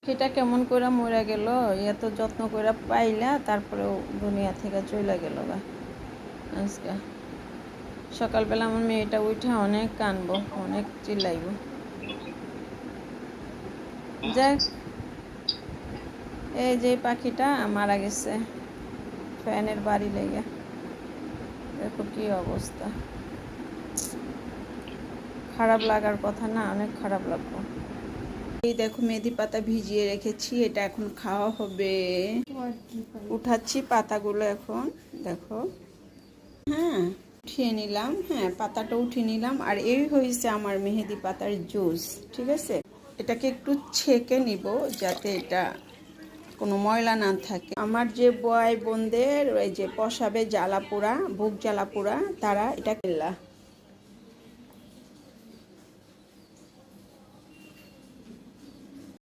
সেটা কেমন করে মরে গেল, এত যত্ন করে পাইলা তারপরেও দুনিয়া থেকে চলে গেল গা আজকে। সকালবেলা আমার মেয়েটা উঠে অনেক কানবো, অনেক চিল্লাইব। যাক, এই যে পাখিটা মারা গেছে ফ্যানের বাড়ি লেগে। দেখো কি অবস্থা, খারাপ লাগার কথা না, অনেক খারাপ লাগলো। এই দেখো মেহেদি পাতা ভিজিয়ে রেখেছি, এটা এখন খাওয়া হবে। উঠাচ্ছি পাতাগুলো এখন, দেখো। হ্যাঁ, উঠিয়ে নিলাম, হ্যাঁ পাতাটা উঠিয়ে নিলাম। আর এই হয়েছে আমার মেহেদি পাতার জুস, ঠিক আছে। এটাকে একটু ছেঁকে নিব যাতে এটা কোনো ময়লা না থাকে। আমার যে বোনদের ওই যে পশাবে জ্বালাপোড়া, বুক জ্বালাপোড়া, তারা এটা খেলা